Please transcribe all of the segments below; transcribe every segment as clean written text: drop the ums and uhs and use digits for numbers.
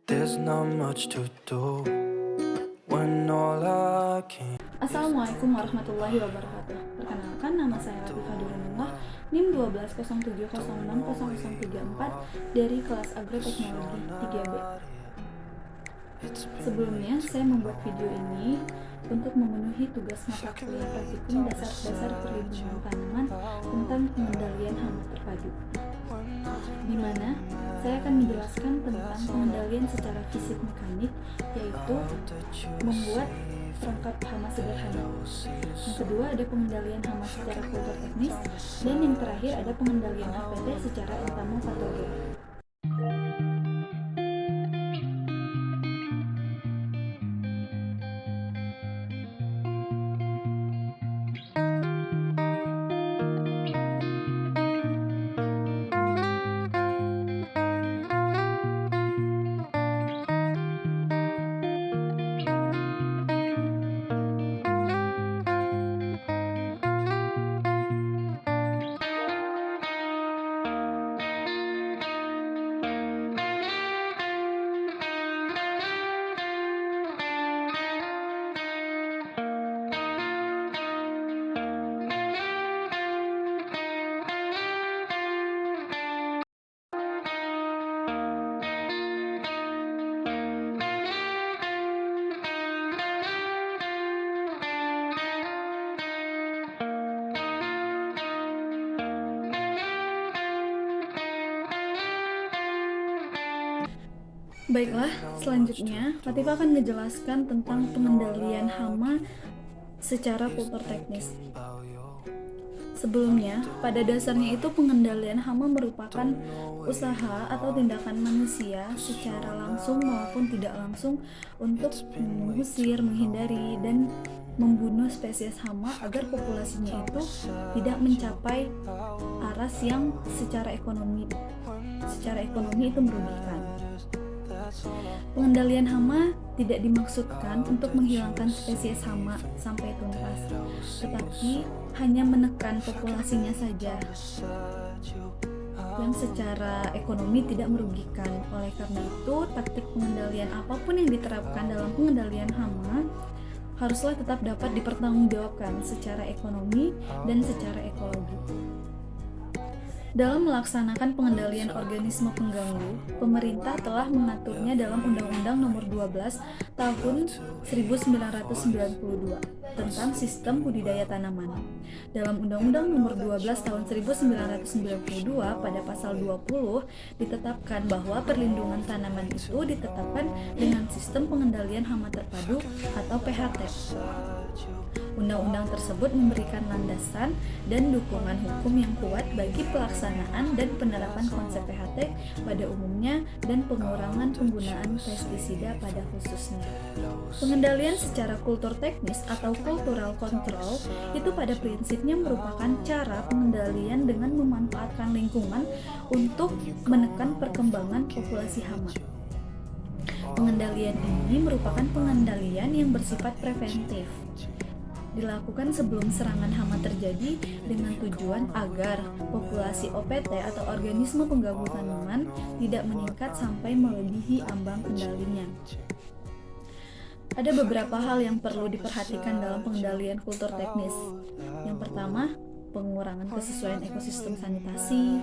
There's not much to do when all I can. Assalamualaikum warahmatullahi wabarakatuh. Perkenalkan, nama saya Latifah Durunullah, NIM 1207060034 dari kelas Agroteknologi 3B. Sebelumnya, saya membuat video ini untuk memenuhi tugas mata kuliah praktikum dasar-dasar perlindungan tanaman tentang pengendalian hama terpadu, di mana saya akan menjelaskan tentang pengendalian secara fisik mekanik, yaitu membuat perangkap hama sederhana. Yang kedua ada pengendalian hama secara kultur teknis, dan yang terakhir ada pengendalian APT secara entomopatogen. Baiklah, selanjutnya Latifah akan menjelaskan tentang pengendalian hama secara kultur teknis. Sebelumnya, pada dasarnya itu pengendalian hama merupakan usaha atau tindakan manusia secara langsung maupun tidak langsung untuk mengusir, menghindari, dan membunuh spesies hama agar populasinya itu tidak mencapai aras yang secara ekonomi itu merugikan. Pengendalian hama tidak dimaksudkan untuk menghilangkan spesies hama sampai tuntas, tetapi hanya menekan populasinya saja yang secara ekonomi tidak merugikan. Oleh karena itu, taktik pengendalian apapun yang diterapkan dalam pengendalian hama haruslah tetap dapat dipertanggungjawabkan secara ekonomi dan secara ekologi. Dalam melaksanakan pengendalian organisme pengganggu, pemerintah telah mengaturnya dalam Undang-Undang Nomor 12 Tahun 1992 tentang Sistem Budidaya Tanaman. Dalam Undang-Undang Nomor 12 Tahun 1992 pada pasal 20 ditetapkan bahwa perlindungan tanaman itu ditetapkan dengan sistem pengendalian hama terpadu atau PHT. Undang-undang tersebut memberikan landasan dan dukungan hukum yang kuat bagi pelaksanaan dan penerapan konsep PHT pada umumnya dan pengurangan penggunaan pestisida pada khususnya. Pengendalian secara kultur teknis atau cultural control itu pada prinsipnya merupakan cara pengendalian dengan memanfaatkan lingkungan untuk menekan perkembangan populasi hama. Pengendalian ini merupakan pengendalian yang bersifat preventif, dilakukan sebelum serangan hama terjadi dengan tujuan agar populasi OPT atau organisme pengganggu tanaman tidak meningkat sampai melebihi ambang kendalinya. Ada beberapa hal yang perlu diperhatikan dalam pengendalian kultur teknis. Yang pertama, pengurangan kesesuaian ekosistem sanitasi,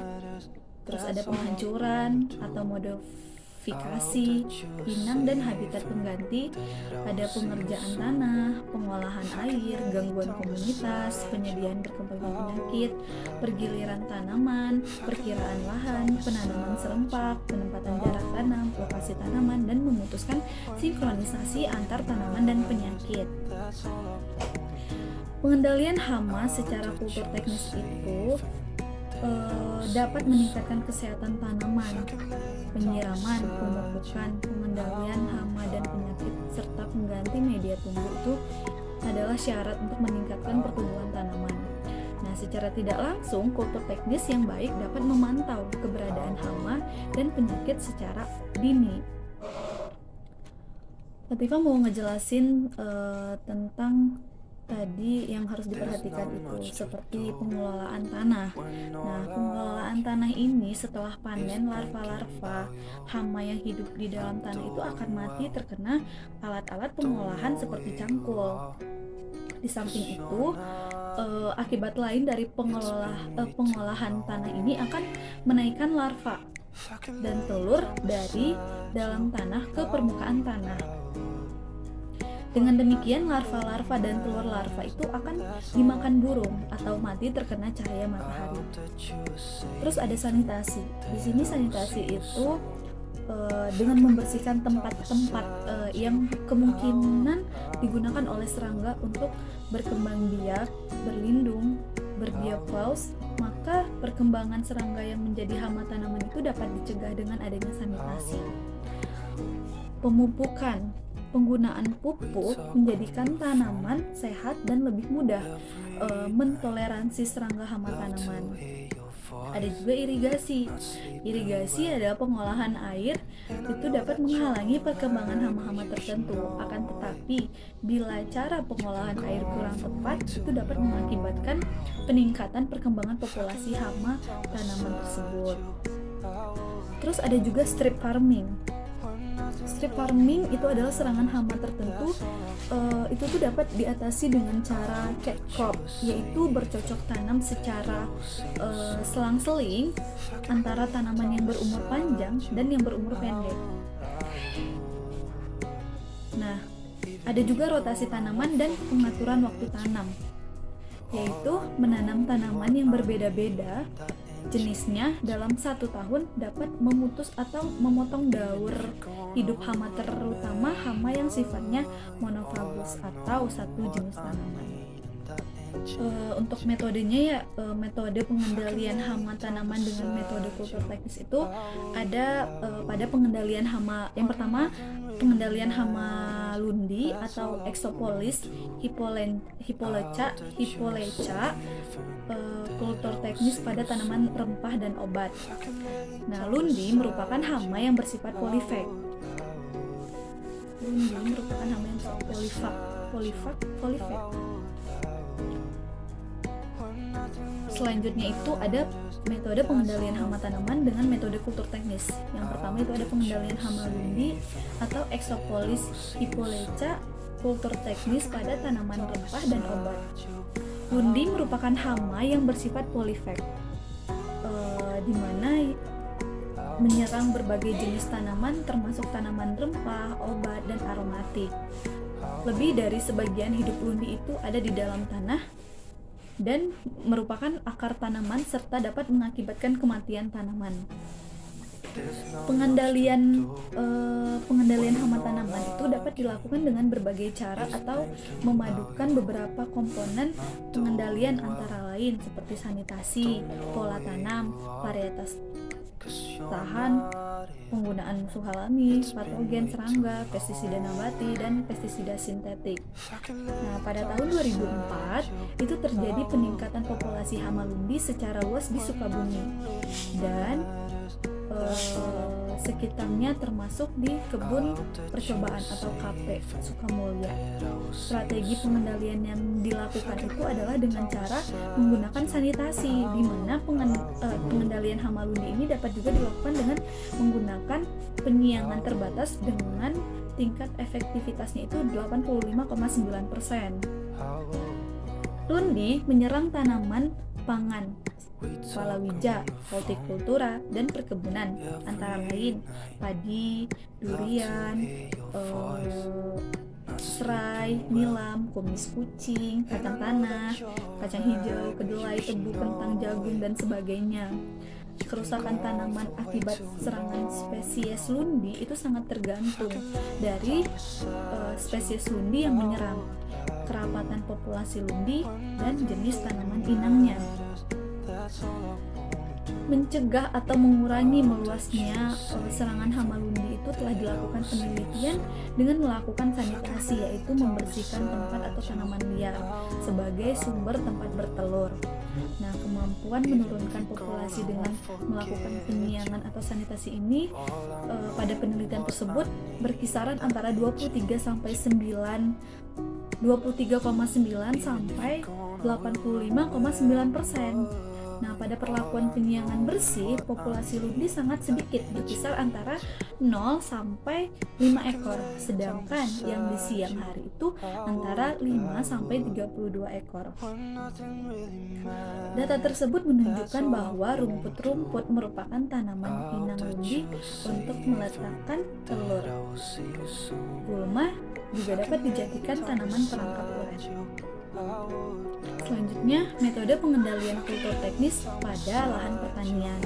terus ada penghancuran atau modifikasi inang dan habitat pengganti, ada pengerjaan tanah, pengolahan air, gangguan komunitas, penyediaan berkembangnya penyakit, pergiliran tanaman, perkiraan lahan, penanaman serempak, penempatan jarak tanam, lokasi tanaman, dan memutuskan sinkronisasi antar tanaman dan penyakit. Pengendalian hama secara kultur teknis itu dapat meningkatkan kesehatan tanaman, penyiraman, pemupukan, pengendalian hama dan penyakit, serta pengganti media tumbuh itu adalah syarat untuk meningkatkan pertumbuhan tanaman. Nah, secara tidak langsung, kultur teknis yang baik dapat memantau keberadaan hama dan penyakit secara dini. Latifah mau ngejelasin tentang tadi yang harus diperhatikan itu seperti pengelolaan tanah. Nah, pengelolaan tanah ini setelah panen, larva-larva hama yang hidup di dalam tanah itu akan mati terkena alat-alat pengolahan seperti cangkul. Di samping itu, akibat lain dari pengolahan tanah ini akan menaikkan larva dan telur dari dalam tanah ke permukaan tanah. Dengan demikian, larva-larva dan telur larva itu akan dimakan burung atau mati terkena cahaya matahari. Terus ada sanitasi. Di sini sanitasi itu dengan membersihkan tempat-tempat yang kemungkinan digunakan oleh serangga untuk berkembang biak, berlindung, berbioflaus, maka perkembangan serangga yang menjadi hama tanaman itu dapat dicegah dengan adanya sanitasi. Pemupukan. Penggunaan pupuk menjadikan tanaman sehat dan lebih mudah mentoleransi serangga hama tanaman. Ada juga irigasi. Irigasi adalah pengolahan air itu dapat menghalangi perkembangan hama-hama tertentu. Akan tetapi, bila cara pengolahan air kurang tepat, itu dapat mengakibatkan peningkatan perkembangan populasi hama tanaman tersebut. Terus ada juga strip farming. Strip farming itu adalah serangan hama tertentu, itu tuh dapat diatasi dengan cara cat crop, yaitu bercocok tanam secara selang-seling antara tanaman yang berumur panjang dan yang berumur pendek. Nah, ada juga rotasi tanaman dan pengaturan waktu tanam, yaitu menanam tanaman yang berbeda-beda jenisnya dalam 1 tahun dapat memutus atau memotong daur hidup hama, terutama hama yang sifatnya monofagus atau satu jenis tanaman. Untuk metodenya ya, metode pengendalian hama tanaman dengan metode kultur teknis itu ada pada pengendalian hama. Yang pertama, pengendalian hama lundi atau Exopolis hipoleca, kultur teknis pada tanaman rempah dan obat. Nah, lundi merupakan hama yang bersifat polifag. Polifag. Selanjutnya itu ada metode pengendalian hama tanaman dengan metode kultur teknis. Yang pertama itu ada pengendalian hama lundi atau Exopolis hipoleca, kultur teknis pada tanaman rempah dan obat. Lundi merupakan hama yang bersifat polifag, di mana menyerang berbagai jenis tanaman termasuk tanaman rempah, obat, dan aromatik. Lebih dari sebagian hidup lundi itu ada di dalam tanah dan merupakan akar tanaman serta dapat mengakibatkan kematian tanaman. Pengendalian hama tanaman itu dapat dilakukan dengan berbagai cara atau memadukan beberapa komponen pengendalian antara lain seperti sanitasi, pola tanam, varietas tahan, penggunaan musuh alami, patogen serangga, pestisida nabati, dan pestisida sintetik. Nah, pada tahun 2004 itu terjadi peningkatan populasi hama lundi secara luas di Sukabumi dan sekitarnya, termasuk di kebun percobaan atau KP Sukamulya. Strategi pengendalian yang dilakukan itu adalah dengan cara menggunakan sanitasi, di mana pengendalian hama lundi ini dapat juga dilakukan dengan menggunakan penyiangan terbatas dengan tingkat efektivitasnya itu 85,9%. Lundi menyerang tanaman pangan, palawija, hortikultura, dan perkebunan, antara lain padi, durian, serai, nilam, kumis kucing, kacang tanah, kacang hijau, kedelai, tebu, kentang, jagung, dan sebagainya. Kerusakan tanaman akibat serangan spesies lundi itu sangat tergantung dari spesies lundi yang menyerang, kerapatan populasi lundi, dan jenis tanaman inangnya. mencegah atau mengurangi meluasnya serangan hama lundi itu telah dilakukan penelitian dengan melakukan sanitasi, yaitu membersihkan tempat atau tanaman liar sebagai sumber tempat bertelur. Nah, kemampuan menurunkan populasi dengan melakukan penyiangan atau sanitasi ini pada penelitian tersebut berkisaran antara 23,9 sampai 85,9%. Nah, pada perlakuan penyiangan bersih, populasi lundi sangat sedikit, berkisar antara 0 sampai 5 ekor, sedangkan yang di siang hari itu antara 5 sampai 32 ekor. Data tersebut menunjukkan bahwa rumput-rumput merupakan tanaman inang lundi untuk meletakkan telur. Gulma juga dapat dijadikan tanaman perangkap urat. Selanjutnya, metode pengendalian kultur teknis pada lahan pertanian.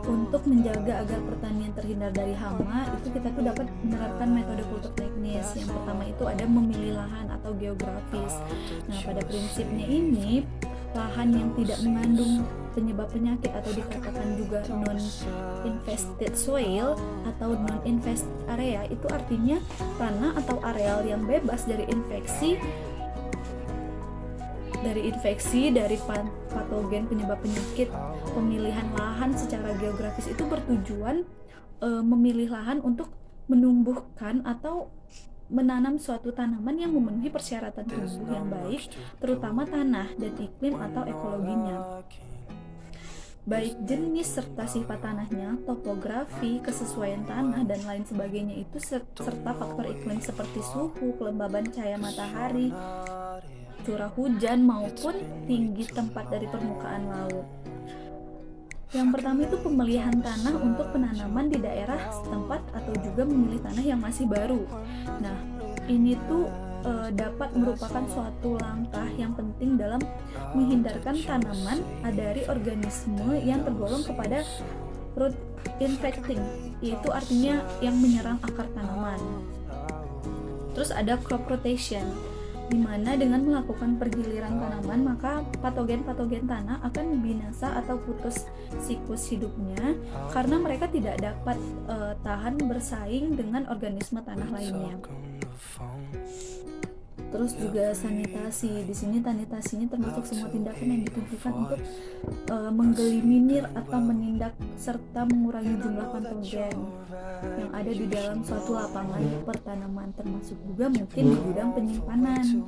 Untuk menjaga agar pertanian terhindar dari hama, itu kita tuh dapat menerapkan metode kultur teknis. Yang pertama itu ada memilih lahan atau geografis. Nah, pada prinsipnya ini, lahan yang tidak mengandung penyebab penyakit atau dikatakan juga non-infested soil atau non-infested area, itu artinya tanah atau areal yang bebas dari infeksi dari patogen penyebab penyakit. Pemilihan lahan secara geografis itu bertujuan memilih lahan untuk menumbuhkan atau menanam suatu tanaman yang memenuhi persyaratan tumbuh yang baik, terutama tanah dan iklim atau ekologinya. Baik jenis serta sifat tanahnya, topografi, kesesuaian tanah, dan lain sebagainya itu serta faktor iklim seperti suhu, kelembaban cahaya matahari, curah hujan, maupun tinggi tempat dari permukaan laut. Yang pertama itu pemilihan tanah untuk penanaman di daerah setempat atau juga memilih tanah yang masih baru. Nah, ini tuh dapat merupakan suatu langkah yang penting dalam menghindarkan tanaman dari organisme yang tergolong kepada root infecting, yaitu artinya yang menyerang akar tanaman. Terus ada crop rotation, di mana dengan melakukan pergiliran tanaman maka patogen-patogen tanah akan binasa atau putus siklus hidupnya karena mereka tidak dapat tahan bersaing dengan organisme tanah lainnya. Terus juga sanitasi. Di sini sanitasinya termasuk semua tindakan yang ditujukan untuk menggeliminir atau menindak serta mengurangi jumlah patogen yang ada di dalam suatu lapangan pertanaman, termasuk juga mungkin di gudang penyimpanan.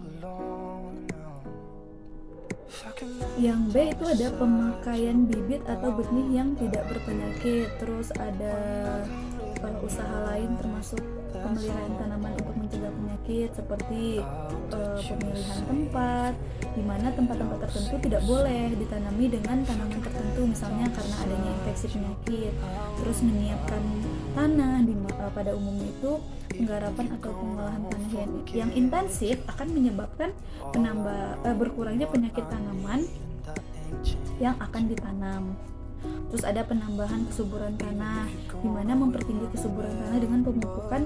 Yang B itu ada pemakaian bibit atau benih yang tidak berpenyakit. Terus ada usaha lain termasuk pemeliharaan tanaman untuk mencegah penyakit seperti pemilihan tempat, di mana tempat-tempat tertentu tidak boleh ditanami dengan tanaman tertentu, misalnya karena adanya infeksi penyakit. Terus menyiapkan tanah pada umumnya itu penggarapan atau pengolahan tanah yang intensif akan menyebabkan berkurangnya penyakit tanaman yang akan ditanam. Terus ada penambahan kesuburan tanah, di mana mempertinggi kesuburan tanah dengan pemupukan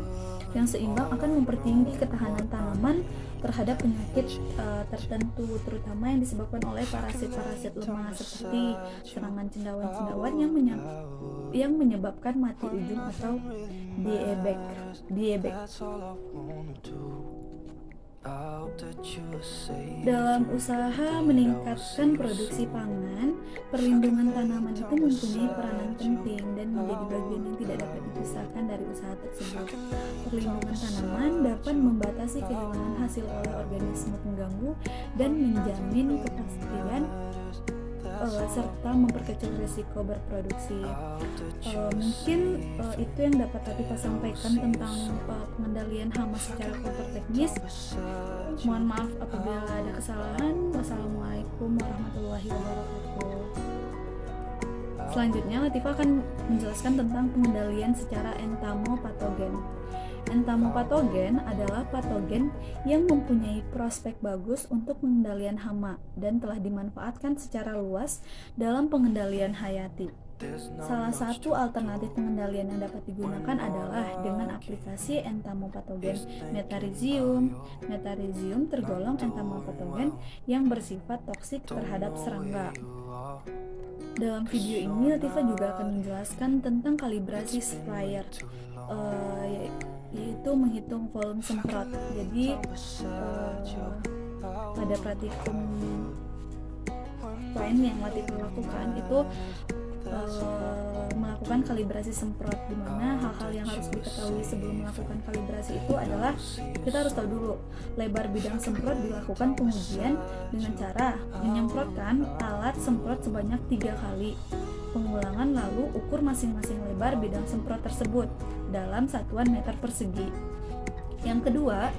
yang seimbang akan mempertinggi ketahanan tanaman terhadap penyakit tertentu, terutama yang disebabkan oleh parasit-parasit lemah seperti serangan cendawan-cendawan yang menyebabkan mati ujung atau diebek. Dalam usaha meningkatkan produksi pangan, perlindungan tanaman itu mempunyai peranan penting dan menjadi bagian yang tidak dapat dipisahkan dari usaha tersebut. Perlindungan tanaman dapat membatasi kehilangan hasil oleh organisme pengganggu dan menjamin kepastian serta memperkecil risiko berproduksi. Mungkin itu yang dapat Latifah sampaikan tentang pengendalian hama secara kultur teknis. Mohon maaf apabila ada kesalahan. Wassalamualaikum warahmatullahi wabarakatuh. Selanjutnya Latifah akan menjelaskan tentang pengendalian secara entomopatogen. Entomopatogen adalah patogen yang mempunyai prospek bagus untuk pengendalian hama dan telah dimanfaatkan secara luas dalam pengendalian hayati. Salah satu alternatif pengendalian yang dapat digunakan adalah dengan aplikasi entomopatogen Metarhizium. Metarhizium tergolong entomopatogen yang bersifat toksik terhadap serangga. Dalam video ini Latifah juga akan menjelaskan tentang kalibrasi supplier, yaitu menghitung volume semprot. Jadi pada praktikum lain yang Latifah lakukan itu melakukan kalibrasi semprot, di mana hal-hal yang harus diketahui sebelum melakukan kalibrasi itu adalah kita harus tahu dulu lebar bidang semprot. Dilakukan pengujian dengan cara menyemprotkan alat semprot sebanyak 3 kali pengulangan, lalu ukur masing-masing lebar bidang semprot tersebut dalam satuan meter persegi. Yang kedua,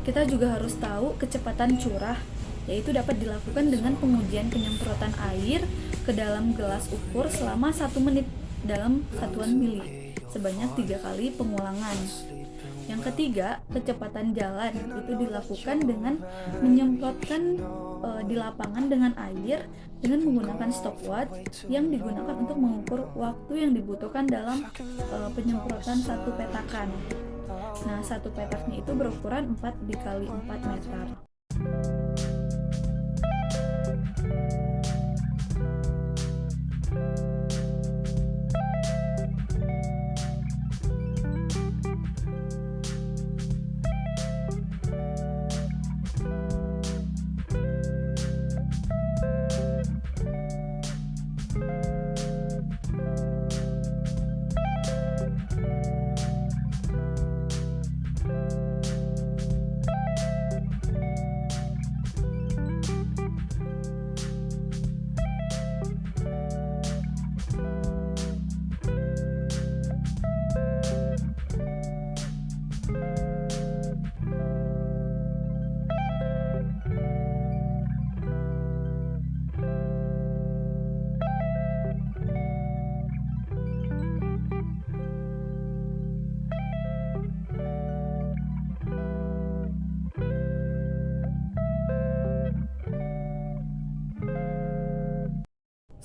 kita juga harus tahu kecepatan curah, yaitu dapat dilakukan dengan pengujian penyemprotan air ke dalam gelas ukur selama 1 menit dalam satuan mili sebanyak 3 kali pengulangan. Yang ketiga, kecepatan jalan itu dilakukan dengan menyemprotkan di lapangan dengan air dengan menggunakan stopwatch yang digunakan untuk mengukur waktu yang dibutuhkan dalam penyemprotan satu petakan. Nah, satu petaknya itu berukuran 4 dikali 4 meter.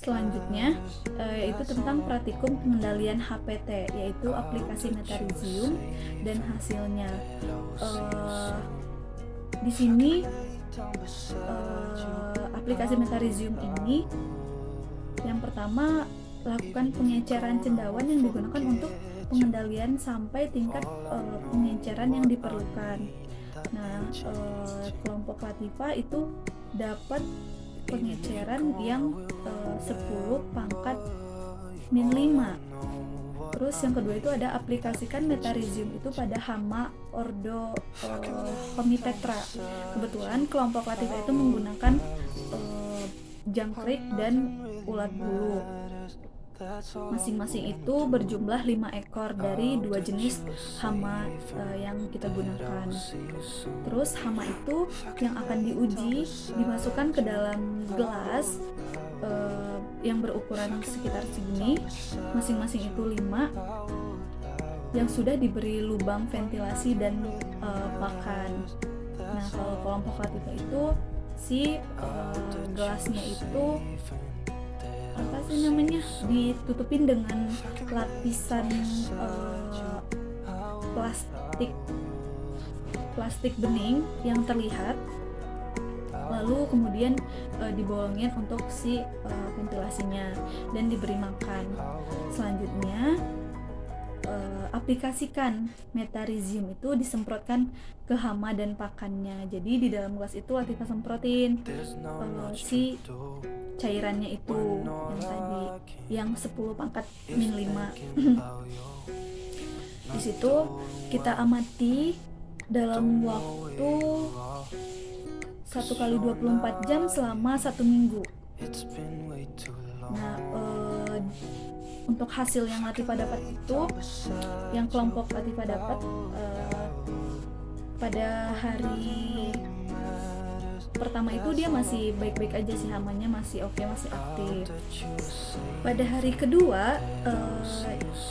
Selanjutnya itu tentang praktikum pengendalian HPT, yaitu aplikasi Metarizium dan hasilnya. Di sini aplikasi Metarizium ini yang pertama lakukan pengeceran cendawan yang digunakan untuk pengendalian sampai tingkat pengeceran yang diperlukan. Nah, kelompok Latifah itu dapat pengeceran yang 10 pangkat min 5. Terus yang kedua itu ada aplikasikan Metarizium itu pada hama Ordo Homitetra. Kebetulan kelompok Latifah itu menggunakan jangkrik dan ulat bulu. Masing-masing itu berjumlah 5 ekor dari 2 jenis hama yang kita gunakan. Terus hama itu yang akan diuji dimasukkan ke dalam gelas yang berukuran sekitar segini, masing-masing itu 5, yang sudah diberi lubang ventilasi dan pakan. Nah, kalau kelompok Latifah itu gelasnya itu apa sih namanya, ditutupin dengan lapisan plastik bening yang terlihat, lalu kemudian dibolongin untuk ventilasinya dan diberi makan. Selanjutnya aplikasikan Metarizium itu disemprotkan ke hama dan pakannya. Jadi di dalam gelas itu Latifah semprotin cairannya itu yang tadi yang 10 pangkat min 5. Di situ kita amati dalam waktu 1 kali 24 jam selama 1 minggu. Nah, untuk hasil yang Latifah dapat itu, yang kelompok Latifah dapat pada hari pertama itu dia masih baik-baik aja sih, hamanya masih oke, masih aktif. Pada hari kedua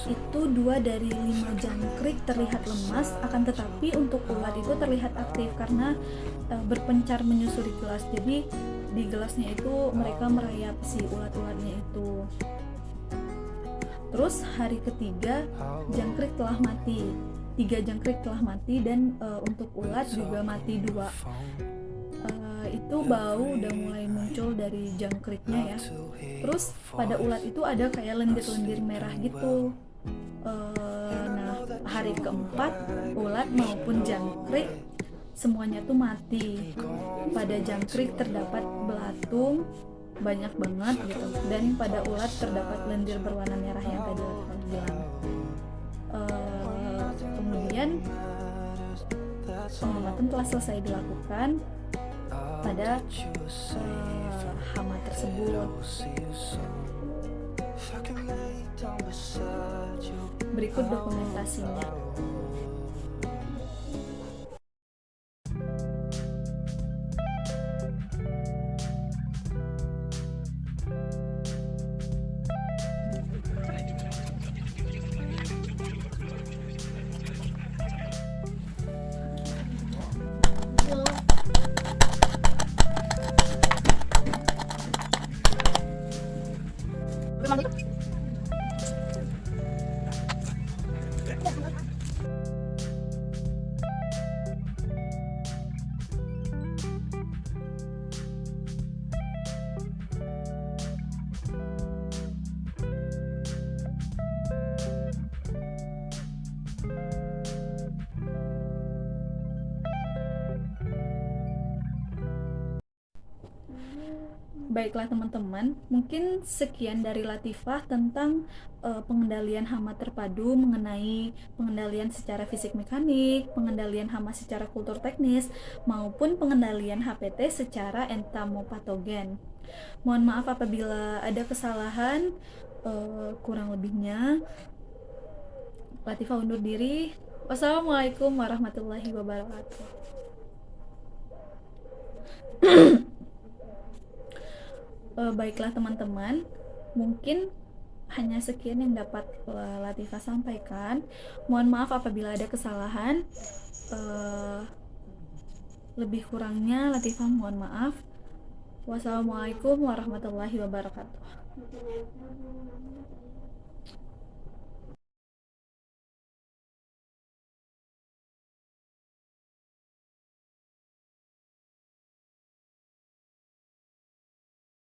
itu 2 dari 5 jangkrik terlihat lemas, akan tetapi untuk ulat itu terlihat aktif karena berpencar menyusuri gelas. Jadi di gelasnya itu mereka merayap si ulat-ulatnya itu. Terus hari ketiga jangkrik telah mati, 3 jangkrik telah mati, dan untuk ulat juga mati 2. itu bau udah mulai muncul dari jangkriknya ya. Terus pada ulat itu ada kayak lendir-lendir merah gitu. Nah, hari keempat ulat maupun jangkrik semuanya tuh mati. Pada jangkrik terdapat belatung banyak banget gitu, dan pada ulat terdapat lendir berwarna merah yang tadi Latifah bilang. Kemudian pengamatan telah selesai dilakukan pada hama tersebut. Berikut dokumentasinya. Baiklah teman-teman, mungkin sekian dari Latifah tentang pengendalian hama terpadu, mengenai pengendalian secara fisik mekanik, pengendalian hama secara kultur teknis, maupun pengendalian HPT secara entomopatogen. Mohon maaf apabila ada kesalahan, kurang lebihnya Latifah undur diri. Wassalamualaikum warahmatullahi wabarakatuh. Baiklah teman-teman, mungkin hanya sekian yang dapat Latifah sampaikan. Mohon maaf apabila ada kesalahan. Lebih kurangnya Latifah mohon maaf. Wassalamualaikum warahmatullahi wabarakatuh.